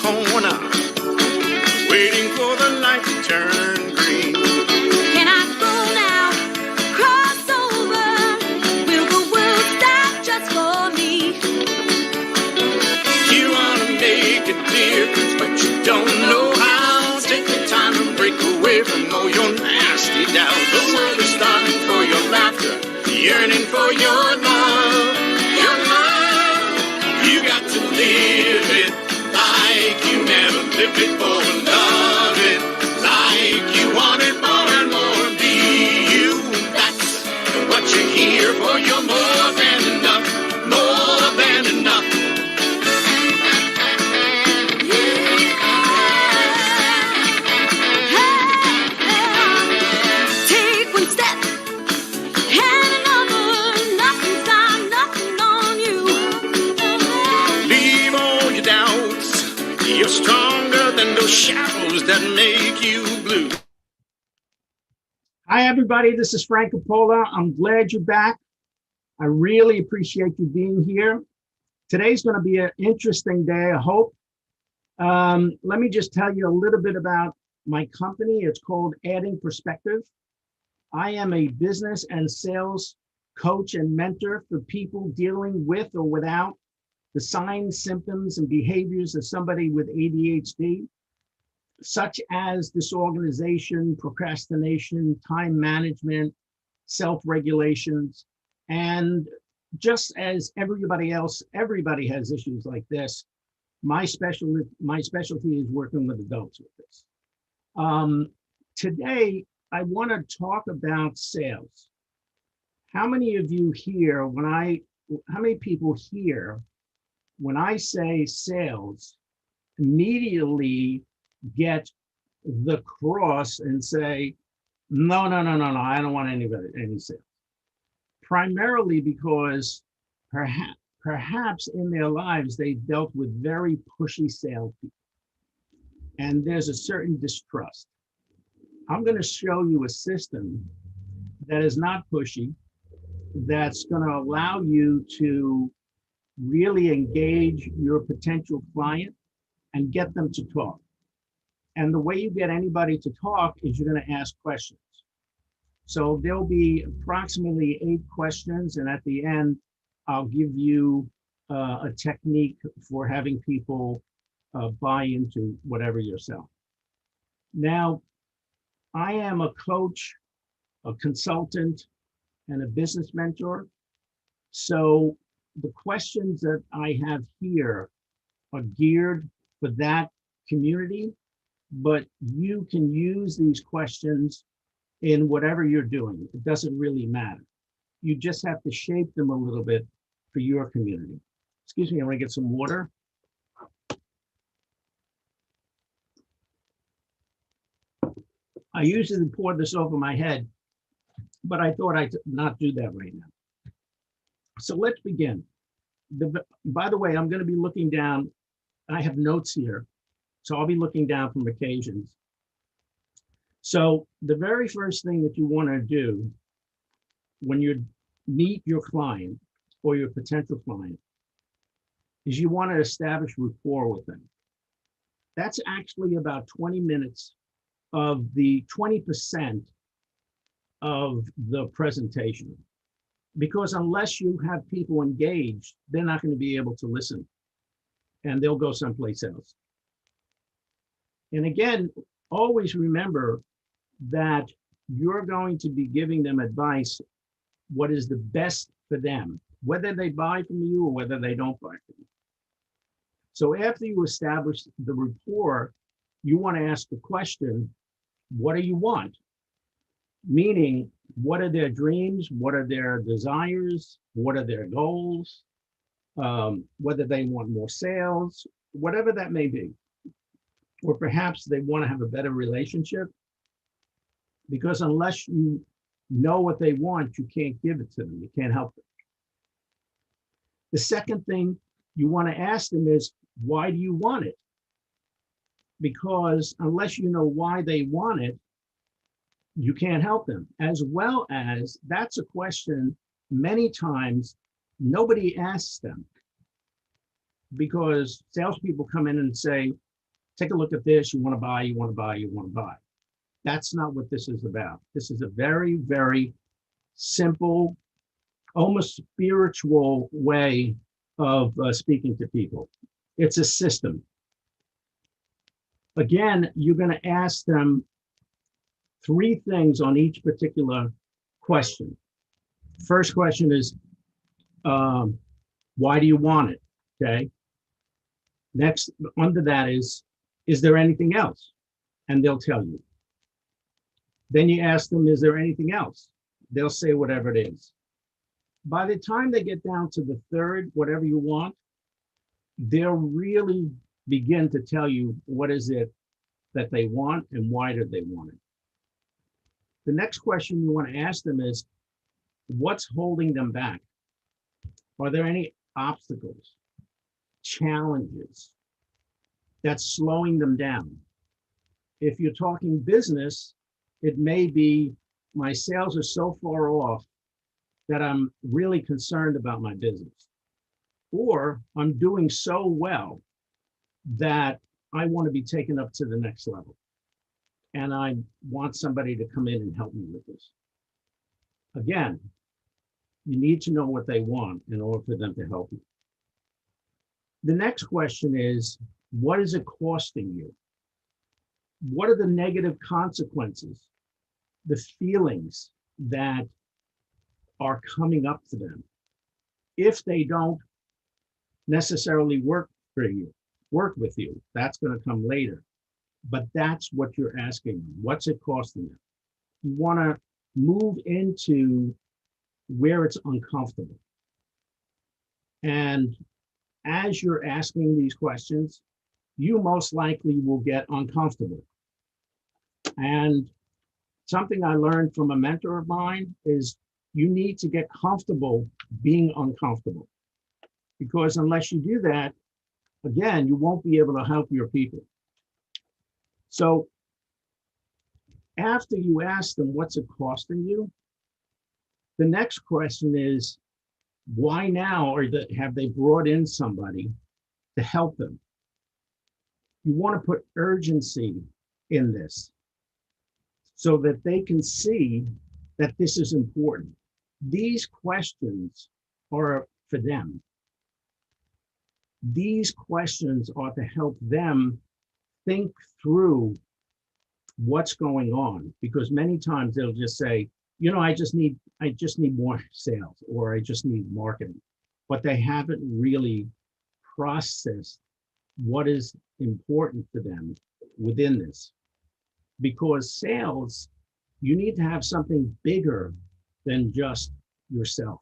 corner, waiting for the light to turn green. Can I go now? Cross over. Will the world stop just for me? You wanna make a difference, but you don't know how. Take the time and break away from all your nasty doubts. The world is starting for your laughter, yearning for your love. Your love, you got to live it like you never lived before. Love it like you want it more and more. Be you, that's what you're here for. You're more than enough, more than enough. Take one step and another. Nothing's got nothing on you. Leave all your doubts. You're stronger than those shadows that make you blue. Hi, everybody. This is Frank Coppola. I'm glad you're back. I really appreciate you being here. Today's going to be an interesting day, I hope. Let me just tell you a little bit about my company. It's called Adding Perspective. I am a business and sales coach and mentor for people dealing with or without the signs, symptoms, and behaviors of somebody with ADHD, such as disorganization, procrastination, time management, self-regulations, and just as everybody else, everybody has issues like this. My specialty is working with adults with this. Today, I want to talk about sales. How many of you here, how many people here, when I say sales, immediately get the cross and say, no, I don't want any sales. Primarily because perhaps in their lives, they dealt with very pushy salespeople. And there's a certain distrust. I'm going to show you a system that is not pushy, that's going to allow you to really engage your potential client and get them to talk. And the way you get anybody to talk is you're going to ask questions. So there'll be approximately 8 questions, and at the end, I'll give you a technique for having people buy into whatever you're selling. Now, I am a coach, a consultant, and a business mentor. So the questions that I have here are geared for that community, but you can use these questions in whatever you're doing. It doesn't really matter. You just have to shape them a little bit for your community. Excuse me, I'm gonna get some water. I usually pour this over my head, but I thought I'd not do that right now. So let's begin. By the way, I'm gonna be looking down. I have notes here, so I'll be looking down from occasions. So the very first thing that you want to do when you meet your client or your potential client is you want to establish rapport with them. That's actually about 20 minutes of the 20% of the presentation. Because unless you have people engaged, they're not going to be able to listen and they'll go someplace else. And again, always remember that you're going to be giving them advice, what is the best for them, whether they buy from you or whether they don't buy from you. So after you establish the rapport, you want to ask the question, what do you want? Meaning, what are their dreams? What are their desires? What are their goals? Whether they want more sales, whatever that may be. Or perhaps they want to have a better relationship, because unless you know what they want, you can't give it to them. You can't help them. The second thing you want to ask them is, why do you want it? Because unless you know why they want it, you can't help them. As well as, that's a question many times nobody asks them, because salespeople come in and say, take a look at this, you want to buy, you want to buy, you want to buy. That's not what this is about. This is a very, very simple, almost spiritual way of speaking to people. It's a system. Again, you're going to ask them 3 things on each particular question. First question is, why do you want it? Okay. Next, under that is there anything else? And they'll tell you. Then you ask them, is there anything else? They'll say whatever it is. By the time they get down to the third, whatever you want, they'll really begin to tell you what is it that they want and why do they want it. The next question you want to ask them is, what's holding them back? Are there any obstacles, challenges that's slowing them down? If you're talking business, it may be my sales are so far off that I'm really concerned about my business. Or I'm doing so well that I want to be taken up to the next level. And I want somebody to come in and help me with this. Again, you need to know what they want in order for them to help you. The next question is, what is it costing you? What are the negative consequences, the feelings that are coming up to them if they don't necessarily work with you? That's going to come later. But that's what you're asking. What's it costing you? You want to move into where it's uncomfortable. And as you're asking these questions, you most likely will get uncomfortable. And something I learned from a mentor of mine is you need to get comfortable being uncomfortable. Because unless you do that, again, you won't be able to help your people. So after you ask them what's it costing you, the next question is, why now? Or have they brought in somebody to help them? You want to put urgency in this so that they can see that this is important. These questions are for them. These questions are to help them think through what's going on, because many times they'll just say, you know, I just need more sales, or I just need marketing, but they haven't really processed what is important for them within this. Because sales, you need to have something bigger than just yourself.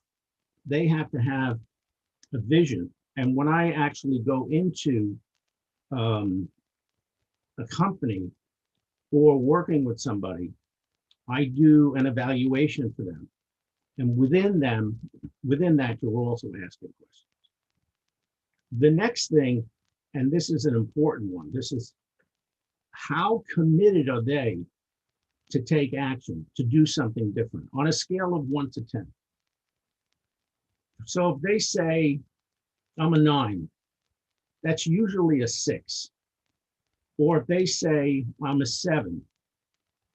They have to have a vision. And when I actually go into a company or working with somebody, I do an evaluation for them. And within that, you're also asking questions. The next thing, and this is an important one, this is how committed are they to take action, to do something different on a scale of 1 to 10. So if they say, I'm a 9, that's usually a 6. Or if they say, I'm a 7,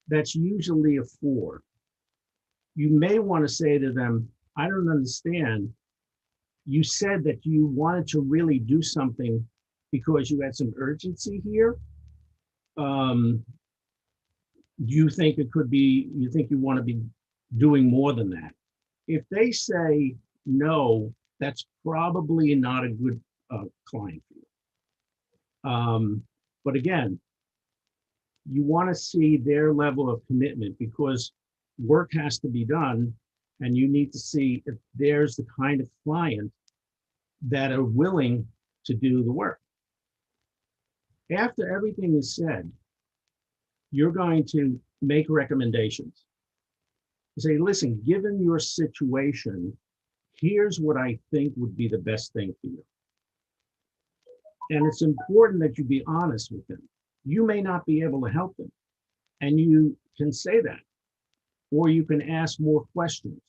that's usually a 4. You may want to say to them, I don't understand. You said that you wanted to really do something because you had some urgency here. You think it could be, you think you want to be doing more than that. If they say no, that's probably not a good client for you. But again, you want to see their level of commitment, because work has to be done, and you need to see if there's the kind of client that are willing to do the work. After everything is said, you're going to make recommendations. Say, listen, given your situation, here's what I think would be the best thing for you. And it's important that you be honest with them. You may not be able to help them, and you can say that, or you can ask more questions.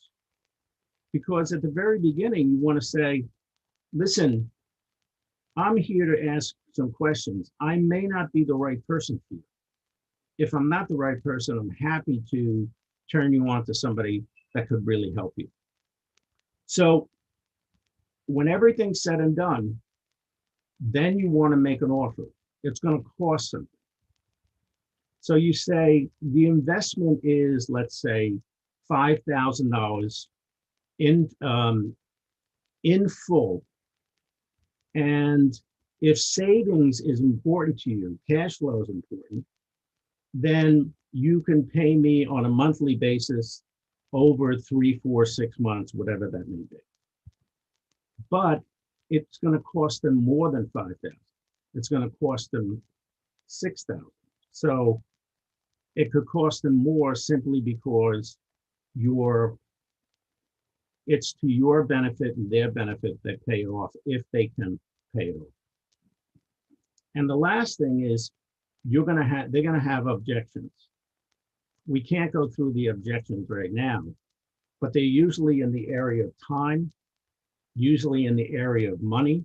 Because at the very beginning, you want to say, listen, I'm here to some questions. I may not be the right person for you. If I'm not the right person, I'm happy to turn you on to somebody that could really help you. So when everything's said and done, then you want to make an offer. It's going to cost something. So you say the investment is, let's say, $5,000 in full. And if savings is important to you, cash flow is important, then you can pay me on a monthly basis over 3, 4, 6 months, whatever that may be. But it's going to cost them more than 5,000. It's going to cost them 6,000. So it could cost them more simply because it's to your benefit and their benefit they pay it off if they can pay it off. And the last thing is they're going to have objections. We can't go through the objections right now, but they're usually in the area of time, usually in the area of money.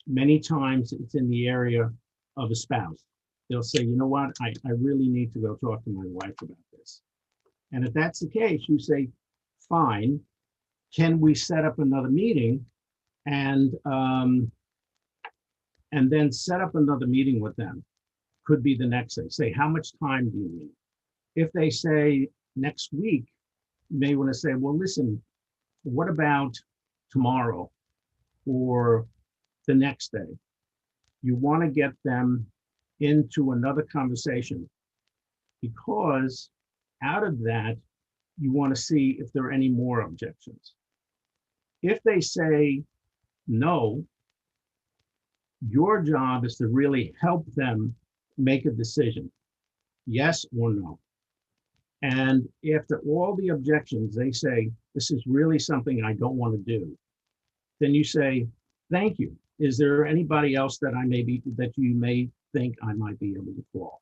Many times it's in the area of a spouse. They'll say, you know what, I really need to go talk to my wife about this. And if that's the case, you say, fine, can we set up another meeting and then set up another meeting with them? Could be the next day. Say, how much time do you need? If they say next week, you may want to say, well, listen, what about tomorrow or the next day? You want to get them into another conversation because out of that, you want to see if there are any more objections. If they say no, your job is to really help them make a decision, yes or no. And after all the objections, they say, this is really something I don't want to do. Then you say, thank you. Is there anybody else that you may think I might be able to call?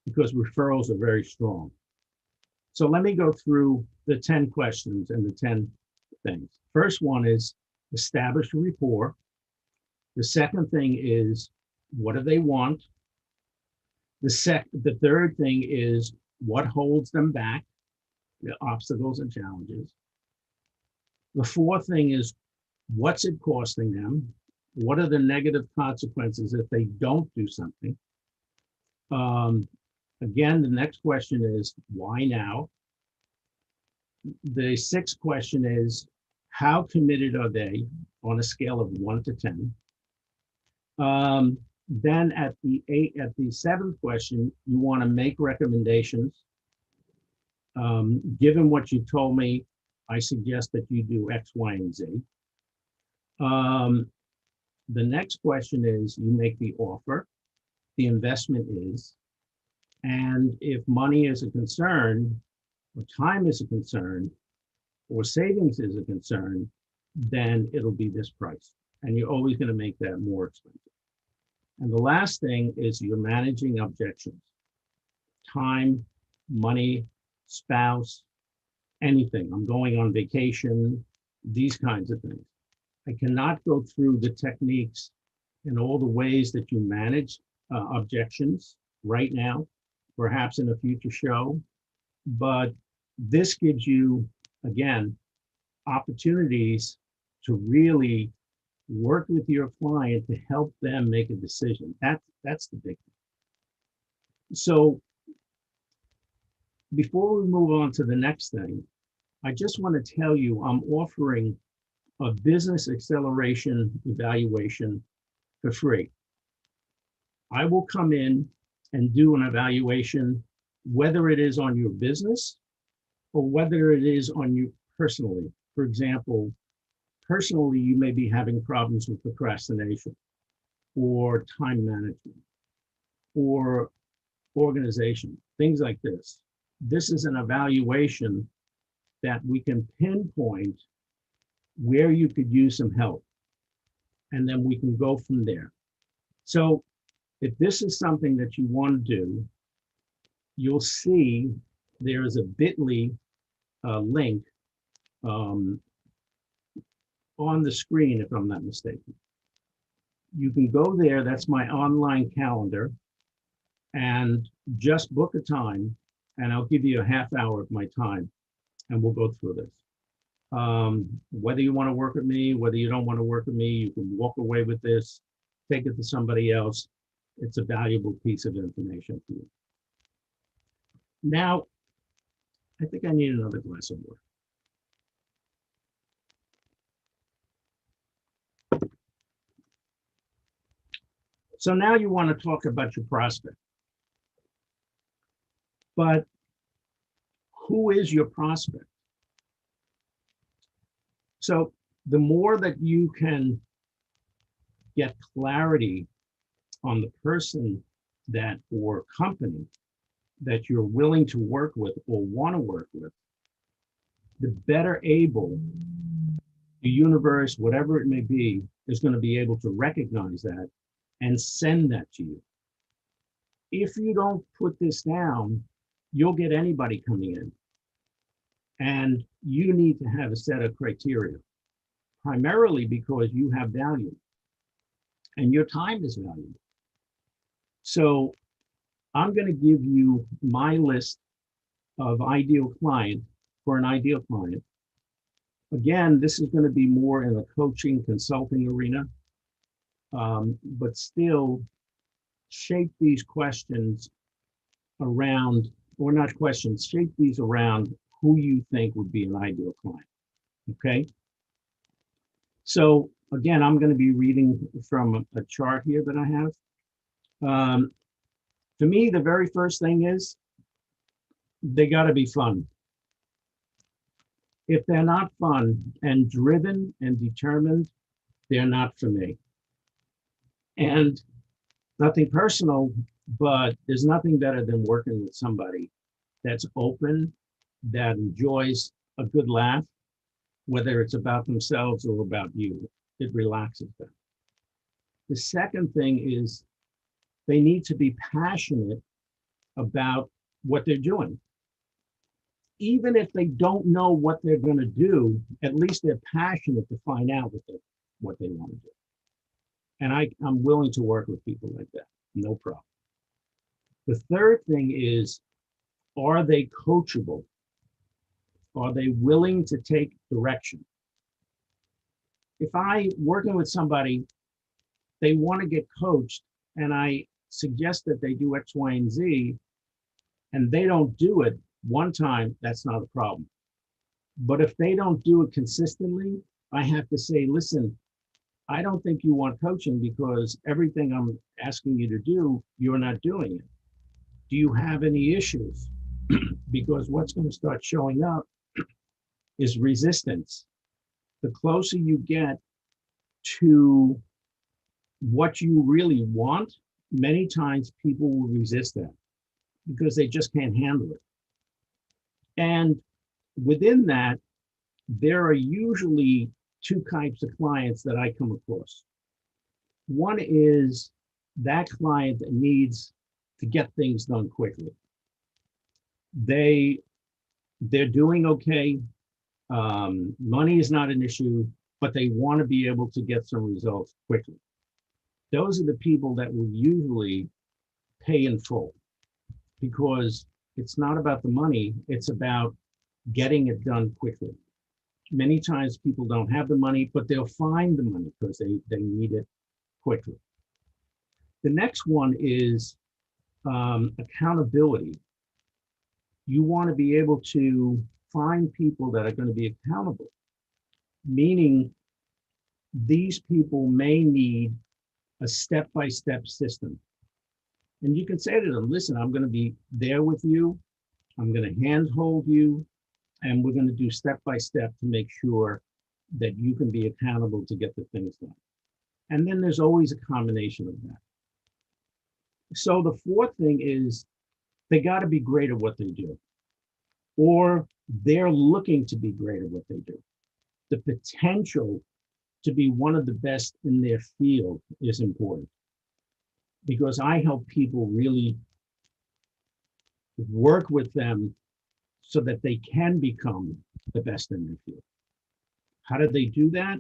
Because referrals are very strong. So let me go through the 10 questions and the 10 things. First one is establish a rapport. The second thing is, what do they want? The third thing is, what holds them back? The obstacles and challenges. The fourth thing is, what's it costing them? What are the negative consequences if they don't do something? Again, the next question is, why now? The sixth question is, how committed are they on a scale of 1 to 10? Then at the seventh question, you want to make recommendations. Given what you told me, I suggest that you do X, Y, and Z. The next question is, you make the offer. The investment is, and if money is a concern, or time is a concern, or savings is a concern, then it'll be this price. And you're always going to make that more expensive. And the last thing is you're managing objections. Time, money, spouse, anything. I'm going on vacation, these kinds of things. I cannot go through the techniques and all the ways that you manage objections right now, perhaps in a future show, but this gives you, again, opportunities to really work with your client to help them make a decision. That's the big thing. So before we move on to the next thing, I just want to tell you I'm offering a business acceleration evaluation for free. I will come in and do an evaluation, whether it is on your business or whether it is on you personally. For example, personally, you may be having problems with procrastination or time management or organization, things like this. This is an evaluation that we can pinpoint where you could use some help, and then we can go from there. So if this is something that you want to do, you'll see there is a bit.ly link on the screen, if I'm not mistaken. You can go there. That's my online calendar, and just book a time, and I'll give you a half hour of my time, and we'll go through this. Whether you want to work with me, whether you don't want to work with me, you can walk away with this, take it to somebody else. It's a valuable piece of information for you. Now, I think I need another glass of water. So now you want to talk about your prospect. But who is your prospect? So the more that you can get clarity on the person that or company that you're willing to work with or want to work with, the better able the universe, whatever it may be, is going to be able to recognize that and send that to you. If you don't put this down, you'll get anybody coming in. And you need to have a set of criteria, primarily because you have value and your time is valuable. So I'm going to give you my list of ideal client for an ideal client. Again, this is going to be more in the coaching, consulting arena, but still shape these questions around, or not questions, shape these around who you think would be an ideal client, okay? So again, I'm going to be reading from a chart here that I have. To me, the very first thing is they got to be fun. If they're not fun and driven and determined, they're not for me. And nothing personal, but there's nothing better than working with somebody that's open, that enjoys a good laugh, whether it's about themselves or about you. It relaxes them. The second thing is they need to be passionate about what they're doing. Even if they don't know what they're going to do, at least they're passionate to find out what they want to do. And I'm willing to work with people like that, no problem. The third thing is, are they coachable? Are they willing to take direction? If I working with somebody, they want to get coached, and I suggest that they do X, Y, and Z, and they don't do it one time, that's not a problem. But if they don't do it consistently, I have to say, listen, I don't think you want coaching because everything I'm asking you to do, you're not doing it. Do you have any issues? Because what's going to start showing up is resistance. The closer you get to what you really want, many times people will resist that because they just can't handle it. And within that, there are usually two types of clients that I come across. One is that client that needs to get things done quickly. They're doing okay. Money is not an issue, but they want to be able to get some results quickly. Those are the people that will usually pay in full because it's not about the money, it's about getting it done quickly. Many times people don't have the money, but they'll find the money because they need it quickly. The next one is accountability. You want to be able to find people that are going to be accountable, meaning these people may need a step-by-step system. And you can say to them, listen, I'm going to be there with you. I'm going to handhold you. And we're going to do step-by-step to make sure that you can be accountable to get the things done. And then there's always a combination of that. So the fourth thing is they got to be great at what they do, or they're looking to be great at what they do. The potential to be one of the best in their field is important because I help people really work with them so that they can become the best in their field. How do they do that?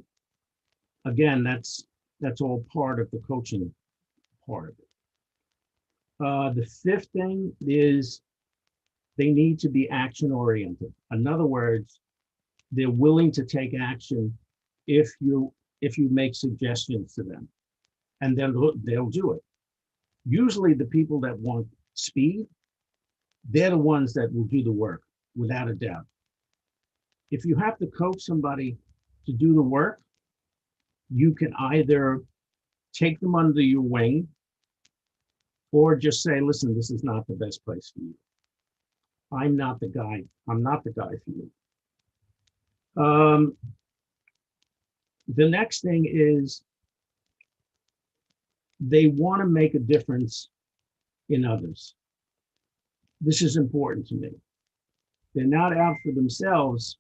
Again, that's That's all part of the coaching part of it. The fifth thing is they need to be action oriented. In other words, they're willing to take action if you make suggestions to them, and then they'll do it. Usually the people that want speed, they're the ones that will do the work without a doubt. If you have to coach somebody to do the work, you can either take them under your wing or just say, listen, this is not the best place for you. I'm not the guy for you. The next thing is they want to make a difference in others. This is important to me. They're not out for themselves,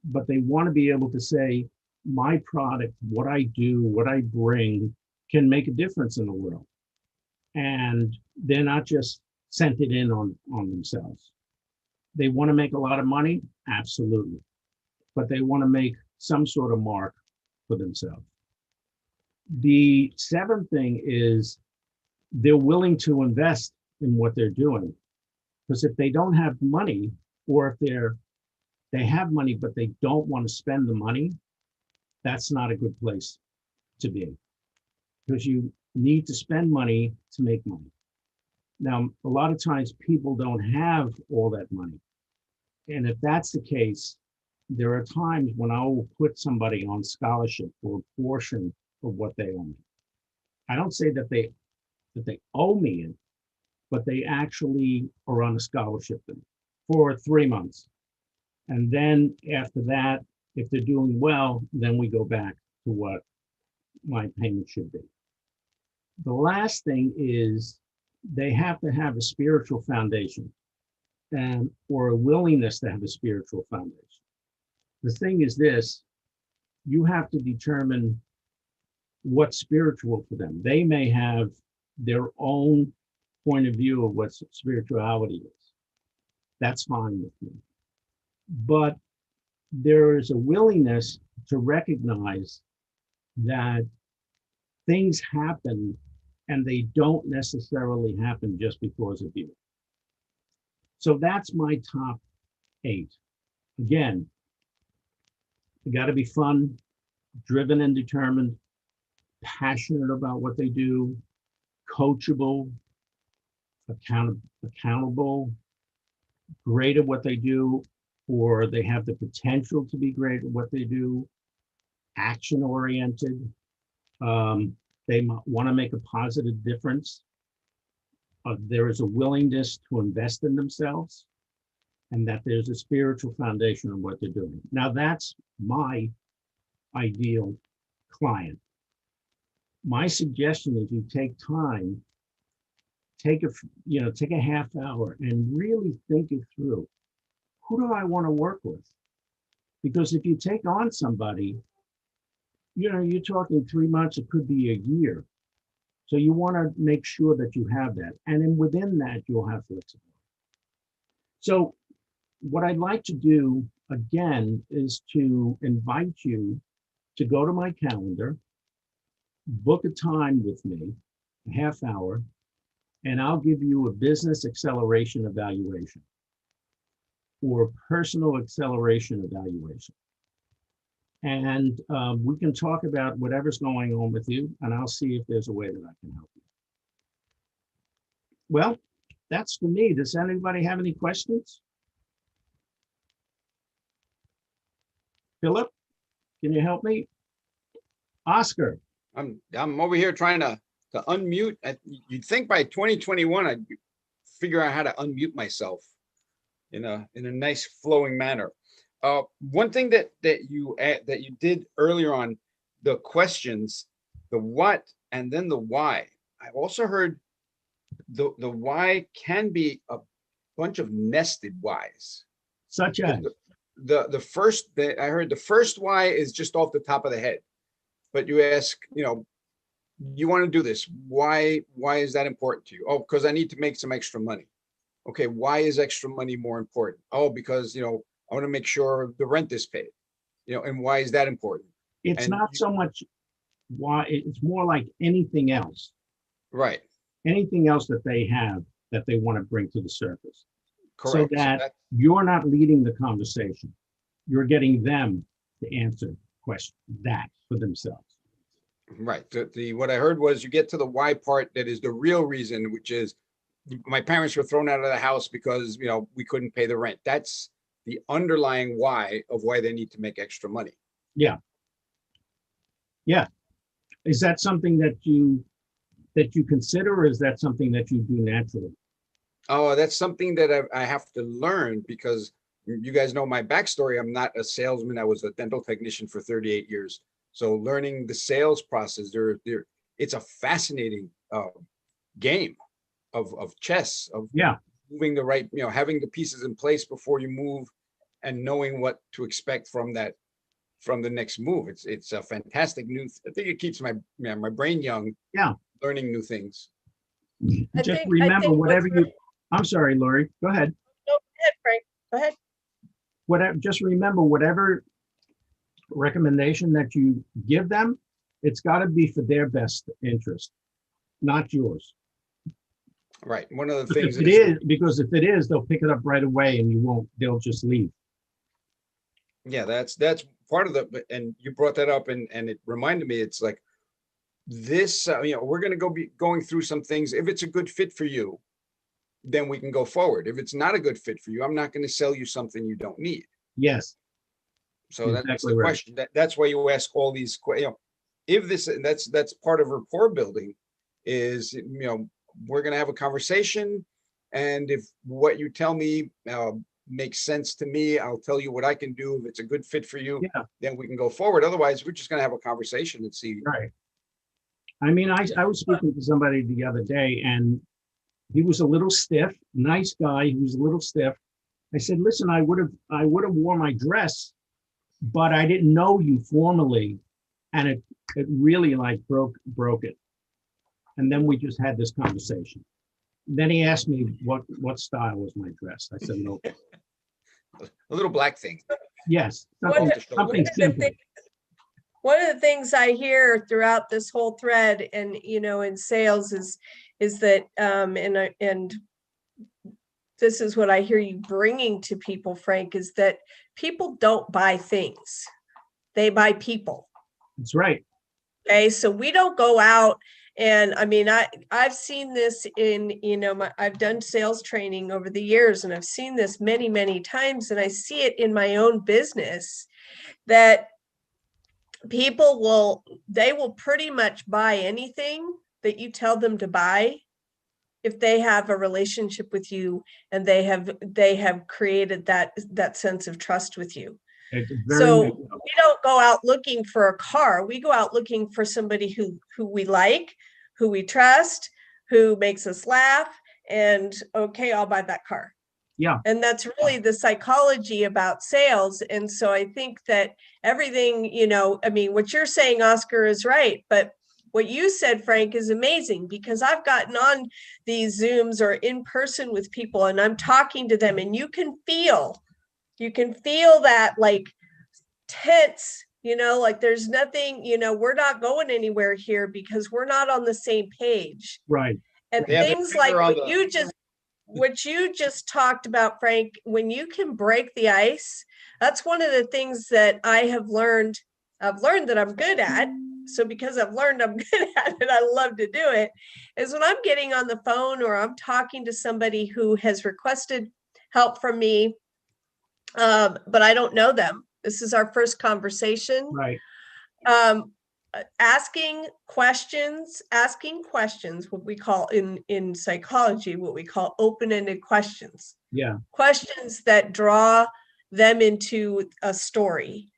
but they want to be able to say, my product, what I do, what I bring can make a difference in the world. And they're not just centered in on themselves. They want to make a lot of money, absolutely. But they want to make some sort of mark for themselves. The seventh thing is they're willing to invest in what they're doing. Because if they don't have money, or if they have money, but they don't want to spend the money, that's not a good place to be. Because you need to spend money to make money. Now, a lot of times people don't have all that money. And if that's the case, there are times when I will put somebody on scholarship for a portion of what they owe me. I don't say that they owe me it, but they actually are on a scholarship for 3 months. And then after that, if they're doing well, then we go back to what my payment should be. The last thing is they have to have a spiritual foundation or a willingness to have a spiritual foundation. The thing is this, you have to determine what's spiritual for them. They may have their own point of view of what spirituality is. That's fine with me. But there is a willingness to recognize that things happen and they don't necessarily happen just because of you. So that's my top 8. Again, you got to be fun, driven and determined, passionate about what they do, coachable, accountable, great at what they do, or they have the potential to be great at what they do, action-oriented. They want to make a positive difference. There is a willingness to invest in themselves, and that there's a spiritual foundation of what they're doing. Now, that's my ideal client. My suggestion is you take time, take a half hour and really think it through. Who do I want to work with? Because if you take on somebody, you're talking 3 months, it could be a year. So you want to make sure that you have that. And then within that, you'll have flexibility. So what I'd like to do, again, is to invite you to go to my calendar, book a time with me, a half hour, and I'll give you a business acceleration evaluation or personal acceleration evaluation. And we can talk about whatever's going on with you, and I'll see if there's a way that I can help you. Well, that's for me. Does anybody have any questions? Philip, can you help me? Oscar. I'm over here trying to unmute. You'd think by 2021 I'd figure out how to unmute myself in a nice flowing manner. One thing that you did earlier on, the questions, the what and then the why. I've also heard the why can be a bunch of nested whys. Such as? I heard the first why is just off the top of the head, but you ask, you want to do this. Why is that important to you? Oh, because I need to make some extra money. Okay, why is extra money more important? Oh, because I want to make sure the rent is paid. And why is that important? It's not so much why it's more like anything else Right. that they have that they want to bring to the surface. Correct. So that you're not leading the conversation. You're getting them to answer question that for themselves. Right. What I heard was you get to the why part that is the real reason, which is my parents were thrown out of the house because, we couldn't pay the rent. That's the underlying why of why they need to make extra money. Yeah. Yeah. Is that something that you consider, or is that something that you do naturally? Oh, that's something that I have to learn because you guys know my backstory. I'm not a salesman. I was a dental technician for 38 years. So learning the sales process, it's a fascinating game of chess, of Yeah. moving the right, having the pieces in place before you move and knowing what to expect from the next move. It's a fantastic I think it keeps my brain young. Yeah. Learning new things. Just remember whatever you, I'm sorry, Lori, go ahead. No, go ahead, Frank. Go ahead. Just remember whatever recommendation that you give them, it's got to be for their best interest, not yours. Right. One of the things Because if it is, they'll pick it up right away and they'll just leave. Yeah, that's part of and you brought that up and it reminded me, it's like this, we're going to be going through some things. If it's a good fit for you, then we can go forward. If it's not a good fit for you, I'm not going to sell you something you don't need. Yes. So that's Exactly the right. question. That's why you ask all these, if this, that's part of rapport building is, we're going to have a conversation. And if what you tell me makes sense to me, I'll tell you what I can do. If it's a good fit for you, then we can go forward. Otherwise, we're just going to have a conversation and see. Right. I mean, I was speaking to somebody the other day and he was a little stiff, nice guy. He was a little stiff. I said, listen, I would have worn my dress, but I didn't know you formally. And it really like broke it. And then we just had this conversation. Then he asked me what style was my dress. I said, no. A little black thing. Yes. One Something simple. One of the things I hear throughout this whole thread and, in sales is that, and this is what I hear you bringing to people, Frank, is that people don't buy things. They buy people. That's right. Okay. So we don't go out and I've seen this in, I've done sales training over the years and I've seen this many, many times. And I see it in my own business that people will pretty much buy anything that you tell them to buy if they have a relationship with you and they have created that sense of trust with you. So we don't go out looking for a car. We go out looking for somebody who we like, who we trust, who makes us laugh, and okay, I'll buy that car. Yeah. And that's really the psychology about sales. And so I think that everything, what you're saying, Oscar, is right. But what you said, Frank, is amazing because I've gotten on these Zooms or in person with people and I'm talking to them and you can feel that like tense, like there's nothing, we're not going anywhere here because we're not on the same page. Right. And things like what you just talked about, Frank, when you can break the ice, that's one of the things that I've learned that I'm good at. So because I've learned I'm good at it, I love to do it, is when I'm getting on the phone or I'm talking to somebody who has requested help from me, but I don't know them. This is our first conversation. Right. Asking questions, what we call in psychology, what we call open-ended questions. Yeah. Questions that draw them into a story.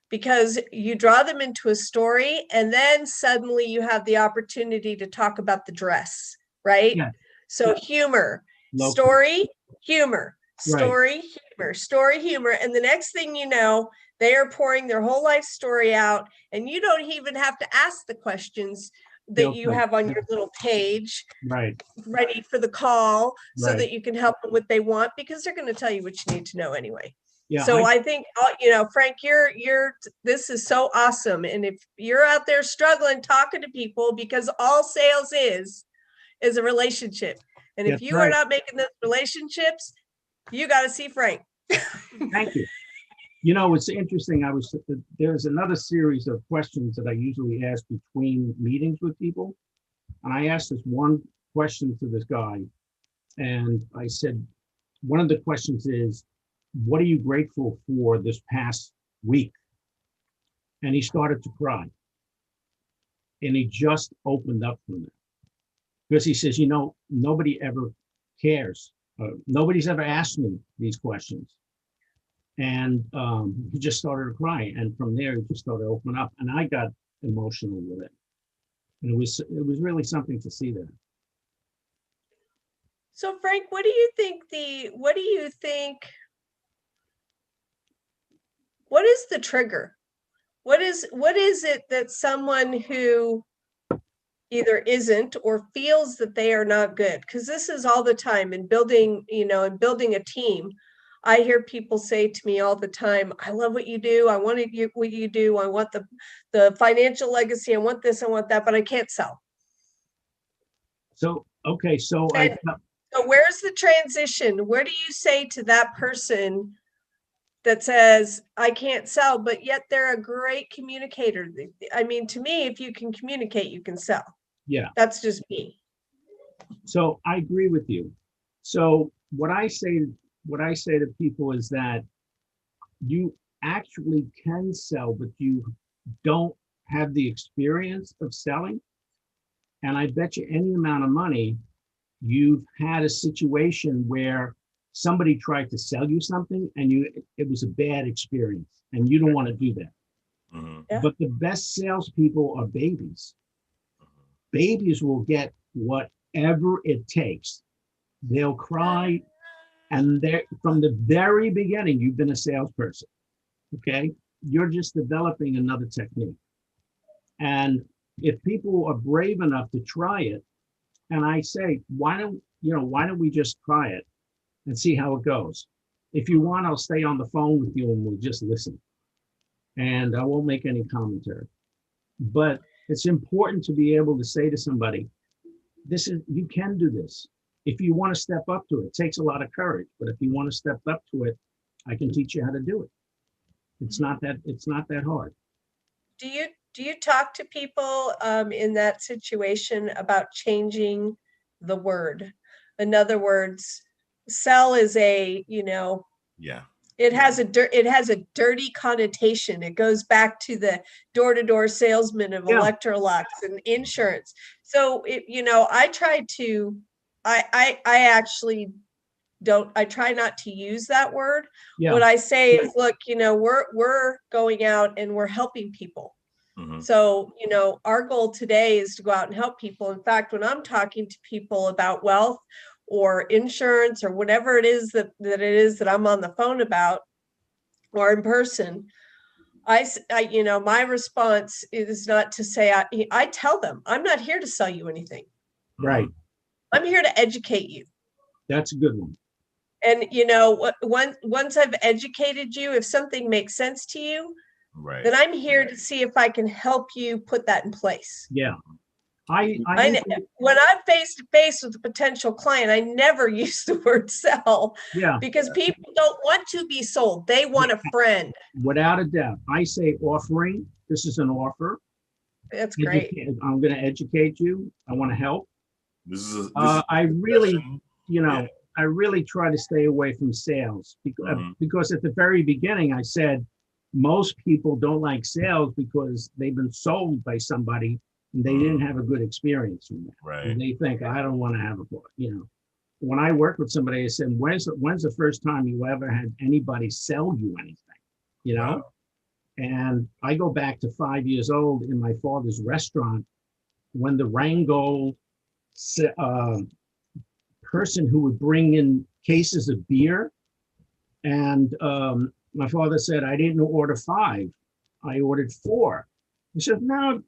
Because you draw them into a story and then suddenly you have the opportunity to talk about the dress, right? Yeah. So humor, story, humor, story, humor, story, humor. And the next thing you know, they are pouring their whole life story out and you don't even have to ask the questions that you have on your little page, right, ready for the call so that you can help them what they want because they're going to tell you what you need to know anyway. Yeah, So I think, Frank, this is so awesome. And if you're out there struggling talking to people, because all sales is a relationship. And if That's you are right. not making those relationships, you got to see Frank. Thank you. It's interesting. There's another series of questions that I usually ask between meetings with people. And I asked this one question to this guy. And I said, one of the questions is, what are you grateful for this past week? And he started to cry. And he just opened up from it. Because he says, nobody ever cares. Nobody's ever asked me these questions. And he just started to cry. And from there, he just started to open up. And I got emotional with it. And it was really something to see there. So Frank, what do you think what is the trigger? What is it that someone who either isn't or feels that they are not good? Because this is all the time in building, building a team. I hear people say to me all the time, I love what you do. I want what you do. I want the financial legacy. I want this, I want that, but I can't sell. So, okay, so So where's the transition? Where do you say to that person that says, I can't sell, but yet they're a great communicator? I mean, to me, if you can communicate, you can sell. yeah, That's just me. so I agree with you. So what I say to people is that you actually can sell, but you don't have the experience of selling. And I bet you any amount of money, you've had a situation where somebody tried to sell you something and it was a bad experience and you don't want to do that. Mhm. Yeah. But the best salespeople are babies. Babies will get whatever it takes. They'll cry. And from the very beginning, you've been a salesperson. Okay. You're just developing another technique. And if people are brave enough to try it, and I say, why don't we just try it and see how it goes? If you want, I'll stay on the phone with you and we'll just listen. And I won't make any commentary. But it's important to be able to say to somebody, you can do this. If you want to step up to it, it takes a lot of courage. But if you want to step up to it, I can teach you how to do it. It's not that hard. Do you talk to people in that situation about changing the word? In other words, sell is Yeah. it has a dirty connotation. It goes back to the door-to-door salesman of Yeah. Electrolux and insurance. So I try to, I actually don't, I try not to use that word. Yeah. What I say is, look, we're going out and we're helping people. Mhm. So, our goal today is to go out and help people. In fact, when I'm talking to people about wealth or insurance or whatever it is that I'm on the phone about or in person, my response is not to say, I tell them, I'm not here to sell you anything. Right. I'm here to educate you. That's a good one. And, once I've educated you, if something makes sense to you, Right. then I'm here to see if I can help you put that in place. Yeah. When I'm face to face with a potential client, I never use the word sell yeah, because people don't want to be sold. They want a friend. without a doubt. I say offering. This is an offer. That's great. I'm going to educate you. I want to help. This is I really, Yeah. I really try to stay away from sales because at the very beginning I said most people don't like sales because they've been sold by somebody and they didn't have a good experience with that. Right. And they think, I don't want to have when I work with somebody, I said, when's the first time you ever had anybody sell you anything? Wow. And I go back to 5 years old in my father's restaurant when the Rheingold person who would bring in cases of beer. And my father said, I didn't order 5. I ordered 4. He said, no,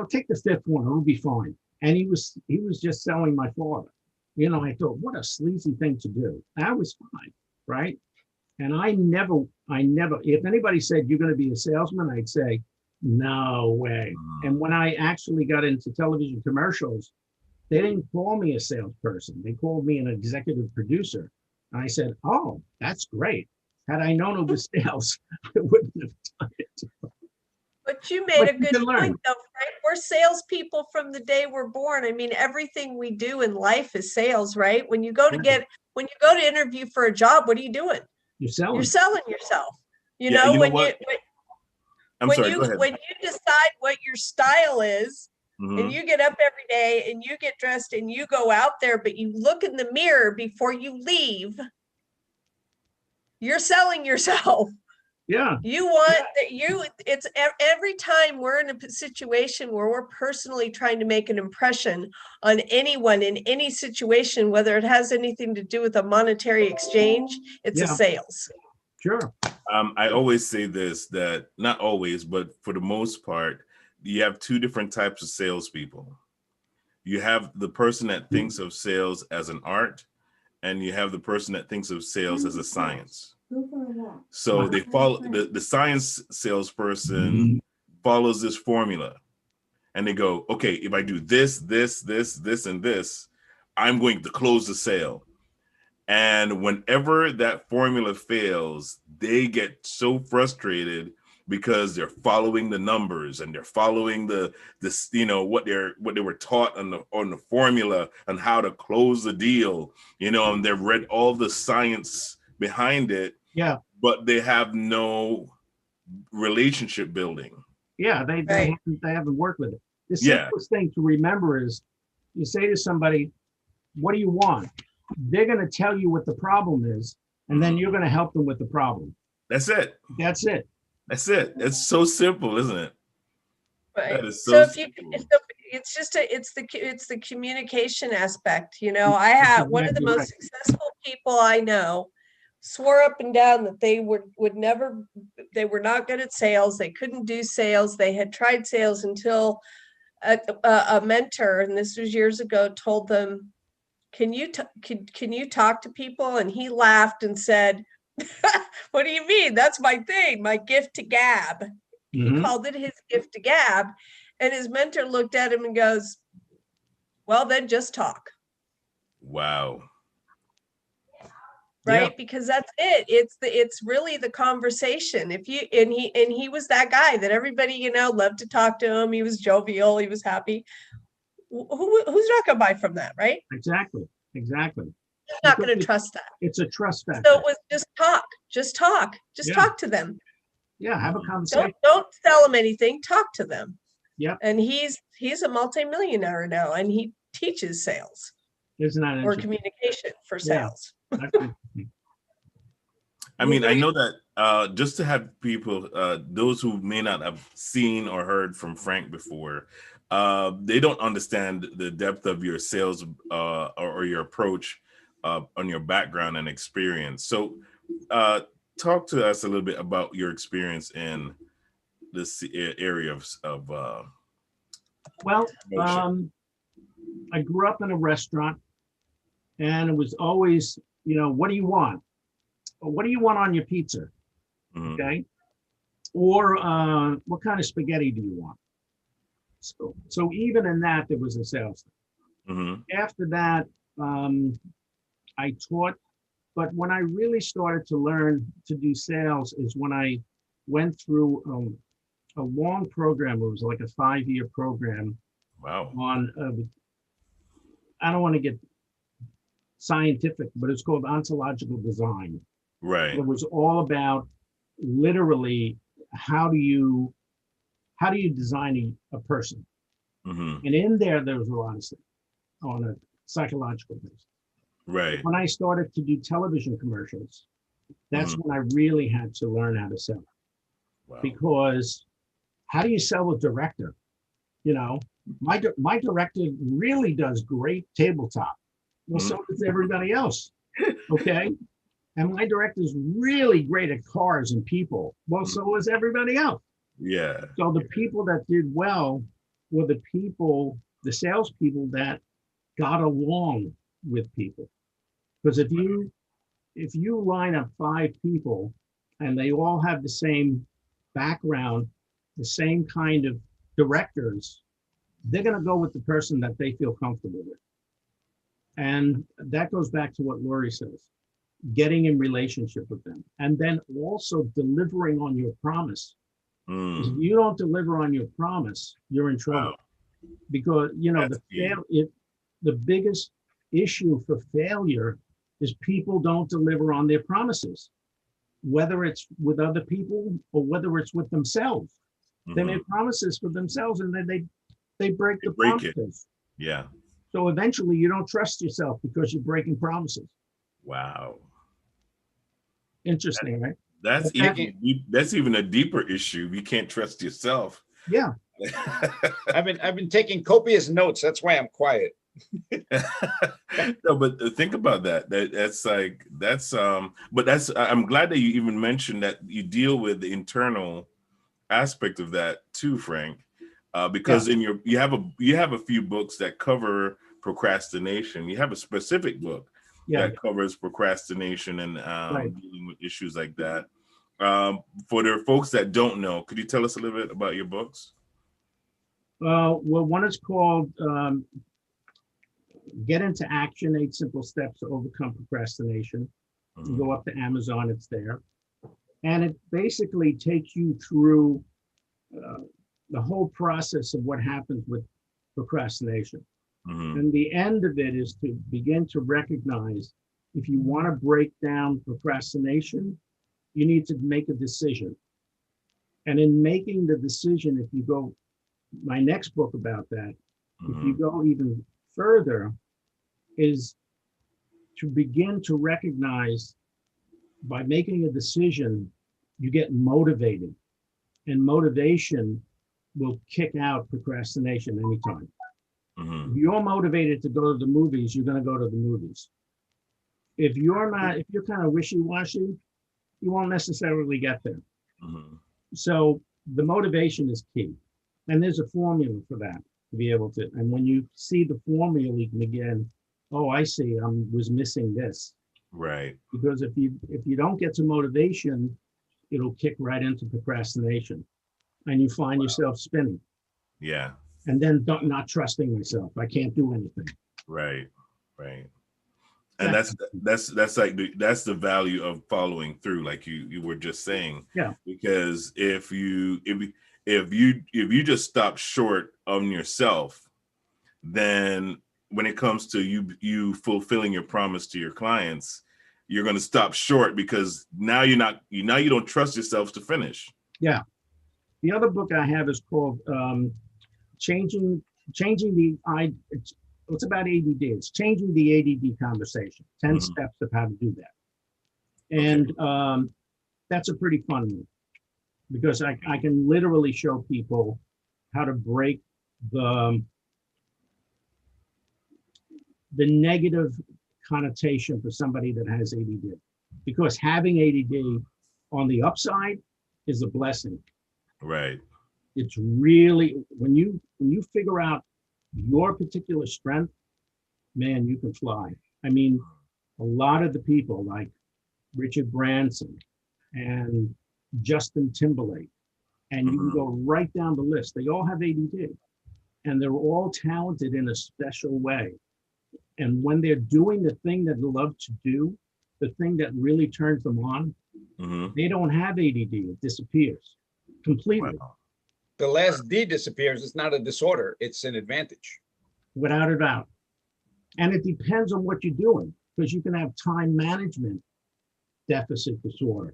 take the 5th one. It'll be fine. And he was just selling my father. I thought, what a sleazy thing to do. That was fine, right? And I never, if anybody said you're going to be a salesman, I'd say, no way. And when I actually got into television commercials, they didn't call me a salesperson. They called me an executive producer. And I said, oh, that's great. Had I known it was sales, I wouldn't have done it. But you made But a you good can learn. point, though, right? We're salespeople from the day we're born. I mean, everything we do in life is sales, right? When you go to interview for a job, what are you doing? You're selling. You're selling yourself. You Yeah, know, you know when what? I'm when sorry, you go ahead. when you decide what your style is, Mhm. and you get up every day and you get dressed and you go out there, but you look in the mirror before you leave, you're selling yourself. Yeah. You want that it's every time we're in a situation where we're personally trying to make an impression on anyone in any situation, whether it has anything to do with a monetary exchange, it's a Yeah. sales. Sure. I always say this, that not always, but for the most part, you have two different types of salespeople. You have the person that thinks of sales as an art, and you have the person that thinks of sales as a science. So they follow the science salesperson follows this formula, and they go, okay, if I do this, this, and this, I'm going to close the sale. And whenever that formula fails, they get so frustrated because they're following the numbers and they're following what they were taught on the formula and how to close the deal, and they've read all the science behind it. Yeah. But they have no relationship building. Yeah, they haven't worked with it. The Yeah. simplest thing to remember is you say to somebody, what do you want? They're going to tell you what the problem is, and then you're going to help them with the problem. That's it. That's it. That's it. It's so simple, isn't it? Right. That is so simple. It's the communication aspect. I have one of the most successful people I know swore up and down that they were not good at sales. They couldn't do sales. They had tried sales until a mentor, and this was years ago, told them, can you talk to people? And he laughed and said, what do you mean? That's my thing, my gift to gab. He called it his gift to gab. And his mentor looked at him and goes, well, then just talk. Wow. Right. Yeah. Because that's it. It's really the conversation. He was that guy that everybody, loved to talk to him. He was jovial. He was happy. Who's not going to buy from that, right? Exactly. You're not going to trust that. It's a trust factor. So it was just talk talk to them. Yeah, have a conversation. Don't sell them anything. Talk to them. Yeah. And he's a multimillionaire now, and he teaches sales Isn't that or interesting? communication for sales. I mean, I know that just to have people, those who may not have seen or heard from Frank before, they don't understand the depth of your sales or your approach on your background and experience. So talk to us a little bit about your experience in this area of Well, promotion. I grew up in a restaurant, and it was always, what do you want? What do you want on your pizza? Mhm. Okay. Or what kind of spaghetti do you want? So even in that, there was a sales thing. Mhm. After that, I taught, but when I really started to learn to do sales is when I went through a long program. It was like a 5-year program Wow. on, I don't want to get scientific, but it's called ontological design. Right. It was all about literally how do you design a person. Mhm. And in there was a lot of stuff on a psychological basis. Right. When I started to do television commercials, that's when I really had to learn how to sell. Wow. Because how do you sell a director? My director really does great tabletop. Well, so does everybody else. Okay. And my director's really great at cars and people. Well, so is everybody else. Yeah. So the people that did well were the salespeople that got along with people. Because if you if you line up 5 people and they all have the same background, the same kind of directors, they're going to go with the person that they feel comfortable with. And that goes back to what Lori says, getting in relationship with them, and then also delivering on your promise. If you don't deliver on your promise, you're in trouble. Wow. Because, you know, That's key. the biggest issue for failure is people don't deliver on their promises, whether it's with other people or whether it's with themselves. They make promises for themselves and then they break the break it. promises. Yeah. So eventually you don't trust yourself because you're breaking promises. Wow. Interesting, right? That's even a deeper issue. You can't trust yourself. Yeah. I've been taking copious notes. That's why I'm quiet. No, but think about that. I'm glad that you even mentioned that you deal with the internal aspect of that too, Frank, because you have a few books that cover procrastination. You have a specific book that covers procrastination and dealing with issues like that. For the folks that don't know, could you tell us a little bit about your books? Well, one is called Get Into Action, 8 Simple Steps to Overcome Procrastination. You go up to Amazon, it's there. And it basically takes you through the whole process of what happens with procrastination. And the end of it is to begin to recognize if you want to break down procrastination, you need to make a decision. And in making the decision, if you go, my next book about that, if you go even further, is to begin to recognize by making a decision, you get motivated, and motivation will kick out procrastination anytime. If you're motivated to go to the movies, you're going to go to the movies. If you're not, if you're kind of wishy-washy, you won't necessarily get there. So the motivation is key. And there's a formula for that to be able to, and when you see the formula, you can begin, oh, I see, I was missing this. Right. Because if you don't get to motivation, it'll kick right into procrastination and you find yourself spinning. Yeah. And then not trusting myself. I can't do anything. Right. And that's the value of following through, like you were just saying. Yeah. Because if you just stop short on yourself, then when it comes to you fulfilling your promise to your clients, you're going to stop short because now you don't trust yourself to finish. Yeah. The other book I have is called Changing the it's about ADD. It's Changing the ADD Conversation. 10 steps of how to do that. And that's a pretty fun one because I can literally show people how to break the negative connotation for somebody that has ADD. Because having ADD on the upside is a blessing. Right. It's really, when you figure out your particular strength, man, you can fly. I mean, a lot of the people like Richard Branson and Justin Timberlake, and you can go right down the list. They all have ADD and they're all talented in a special way. And when they're doing the thing that they love to do, the thing that really turns them on, they don't have ADD. It disappears completely. Wow. The last D disappears. It's not a disorder. It's an advantage. Without a doubt. And it depends on what you're doing, because you can have time management deficit disorder.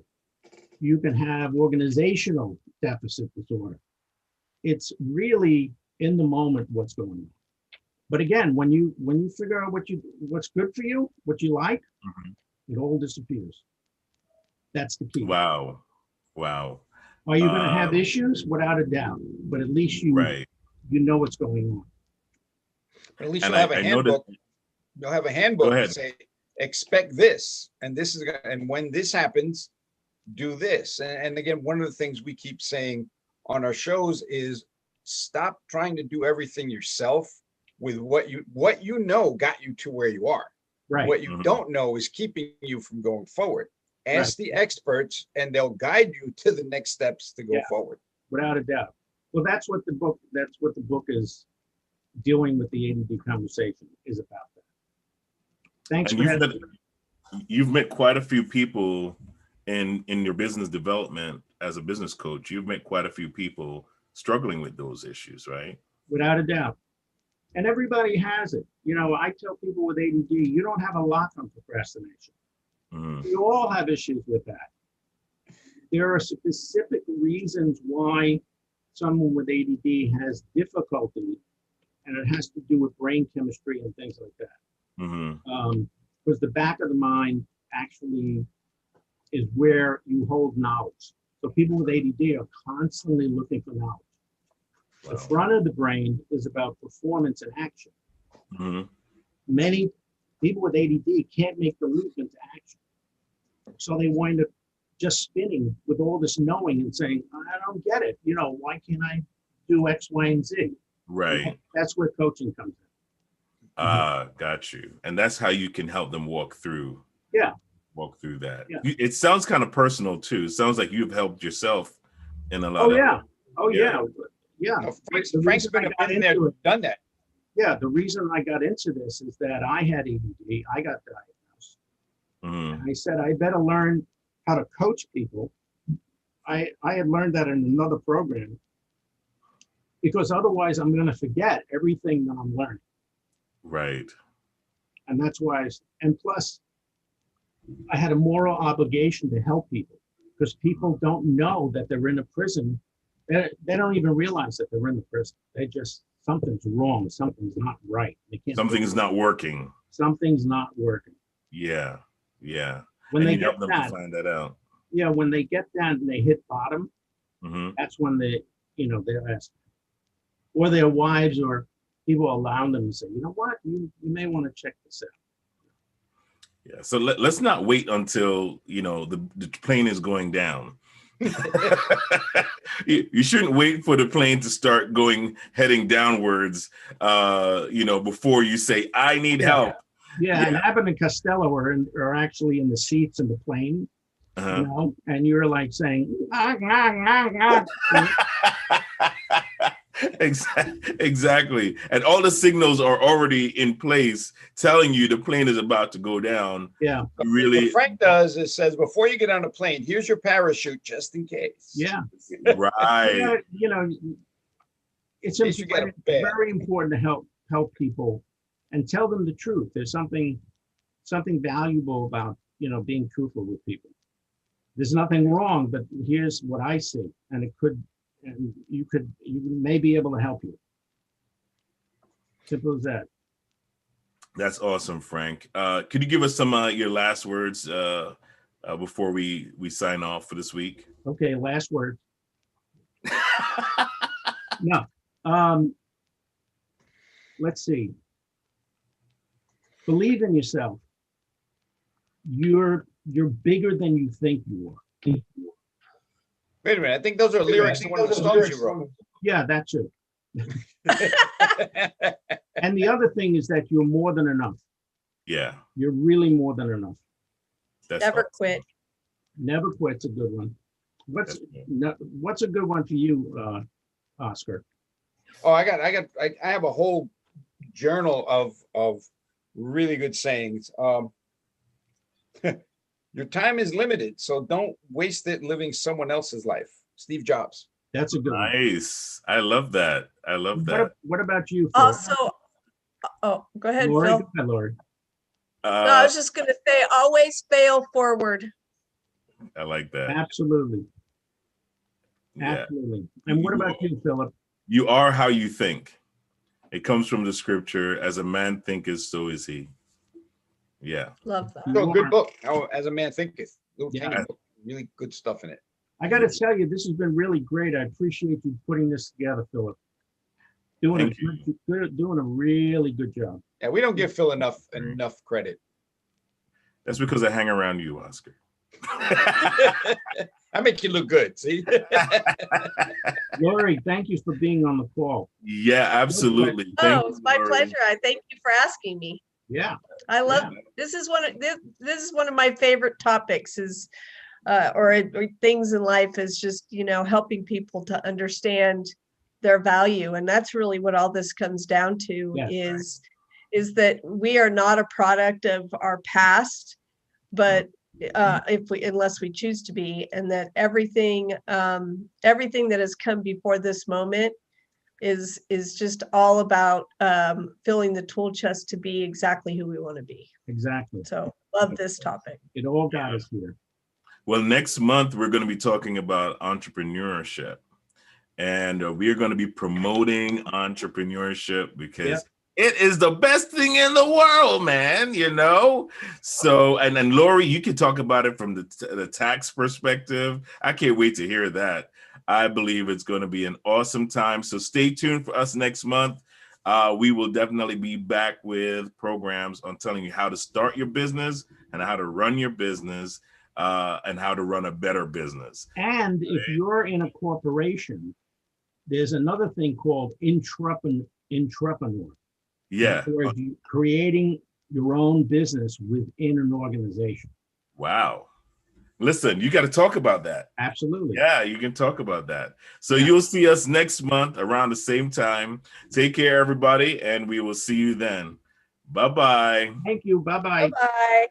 You can have organizational deficit disorder. It's really in the moment what's going on. But again, when you figure out what's good for you, what you like, it all disappears. That's the key. Wow. Are you going to have issues? Without a doubt. But at least you know what's going on. But at least you'll have a handbook. You'll have a handbook to say, expect this, and when this happens, do this. And again, one of the things we keep saying on our shows is stop trying to do everything yourself with what you know got you to where you are. Right. What you Mhm. don't know is keeping you from going forward. Ask the experts and they'll guide you to the next steps to go Yeah. forward. Without a doubt. Well, that's what the book is dealing with the ADD conversation is about that. Thanks And for having me. you've met quite a few people in your business development as a business coach. You've met quite a few people struggling with those issues, right? Without a doubt. And everybody has it. You know, I tell people with ADD, you don't have a lock on procrastination. Mhm. You all have issues with that. There are specific reasons why someone with ADD has difficulty, and it has to do with brain chemistry and things like that. Mhm. Because the back of the mind actually is where you hold knowledge. So people with ADD are constantly looking for knowledge. The Wow. front of the brain is about performance and action. Mhm. Many people with ADD can't make the leap into action. So they wind up just spinning with all this knowing and saying, I don't get it. You know, why can't I do X, Y, and Z? Right. That's where coaching comes in. Got you. And that's how you can help them walk through Yeah. that. Yeah. It sounds kind of personal too. It sounds like you've helped yourself in a lot Oh, of yeah. Oh, Yeah. yeah. No, The Frank's reason I got been there, into it- done that. Yeah, the reason I got into this is that I had ADD. I got diagnosed. Mhm. And I said, I better learn how to coach people. I had learned that in another program because otherwise I'm going to forget everything that I'm learning. Right. And that's why, and plus, I had a moral obligation to help people because people don't know that they're in a prison. They don't even realize that they're in the prison. They just, something's wrong. Something's not right. They can't. Something is not working. Something's not working. Yeah. Yeah. When And they you get help them to that, find that out. yeah, when they get that and they hit bottom, Mhm. that's when they, you know, they're asked, or their wives or people around them to say, you know what, you may want to check this out. Yeah. So let's not wait until, the plane is going down. You shouldn't wait for the plane to start heading downwards, before you say, I need help. Yeah, and Abbott and Costello are actually in the seats in the plane, Uh-huh. And you're like saying, ah. Exactly. And all the signals are already in place telling you the plane is about to go down. Yeah. You really, What Frank does is says, before you get on a plane, here's your parachute just in case. Yeah. right. It's In case you get a bad. very important to help people and tell them the truth. There's something valuable about, being truthful with people. There's nothing wrong, but here's what I see, and you may be able to help you. Simple as that. That's awesome, Frank. Could you give us some your last words before we sign off for this week? Okay, last word. No. Let's see. Believe in yourself. You're bigger than you think you are. Wait a minute. I think those are lyrics to one of the songs you wrote. Yeah, that's it. And the other thing is that you're more than enough. Yeah. You're really more than enough. That's Never awesome. quit. Never quit's a good one. What's a good one for you, Oscar? Oh, I have a whole journal of really good sayings. Your time is limited, so don't waste it living someone else's life. Steve Jobs. That's a good one. Nice. I love that. I love that. What about you, Phil? Also, go ahead, Lori? Phil. Go ahead, Lori. No, I was just going to say, always fail forward. I like that. Absolutely. Yeah. Absolutely. And what about you, Philip? You are how you think. It comes from the scripture, as a man thinketh, so is he. Yeah. Love that. So good book. How As a Man Thinketh. Little Yeah. tiny book. Really good stuff in it. I got to tell you, this has been really great. I appreciate you putting this together, Philip. Doing Thank a really good job. Yeah, we don't give Phil enough credit. That's because I hang around you, Oscar. I make you look good, see? Lori, thank you for being on the call. Yeah, absolutely. Thank Oh, it's you, my Lori. pleasure. I thank you for asking me. Yeah. I love, Yeah. this is one of my favorite topics is, or things in life is just, helping people to understand their value. And that's really what all this comes down to Yes. is that we are not a product of our past, but unless we choose to be, and that everything that has come before this moment is just all about filling the tool chest to be exactly who we want to be. Exactly. So love this topic. It all got us here. Well, next month, we're going to be talking about entrepreneurship. And we are going to be promoting entrepreneurship because it is the best thing in the world, man, So, and then Lori, you can talk about it from the tax perspective. I can't wait to hear that. I believe it's going to be an awesome time. So stay tuned for us next month. We will definitely be back with programs on telling you how to start your business and how to run your business and how to run a better business. And if you're in a corporation, there's another thing called entrepreneur. Yeah. Where you're creating your own business within an organization. Wow. Listen, you got to talk about that. Absolutely. Yeah, you can talk about that. So you'll see us next month around the same time. Take care, everybody, and we will see you then. Bye-bye. Thank you. Bye-bye. Bye.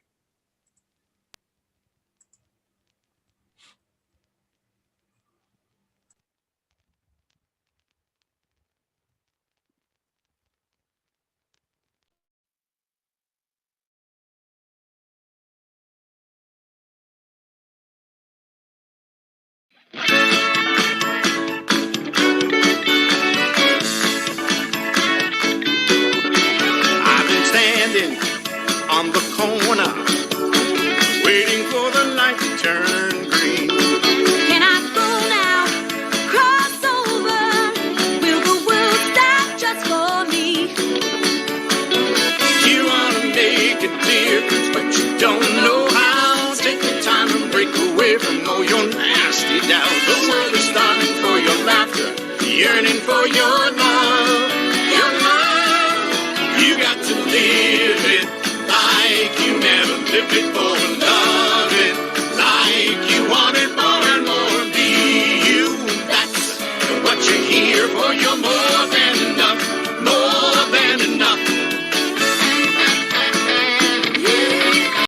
I've been standing on the corner, waiting for the light to turn green. Can I go now? Cross over. Will the world stop just for me? You want to make a difference, but you don't know how. Take the time and break away from all your nasty doubts. The world is starving for your laughter, yearning for your love. Your love, you got to live it like you never lived before. Love it like you want it more and more. Be you, that's what you're here for. You're more than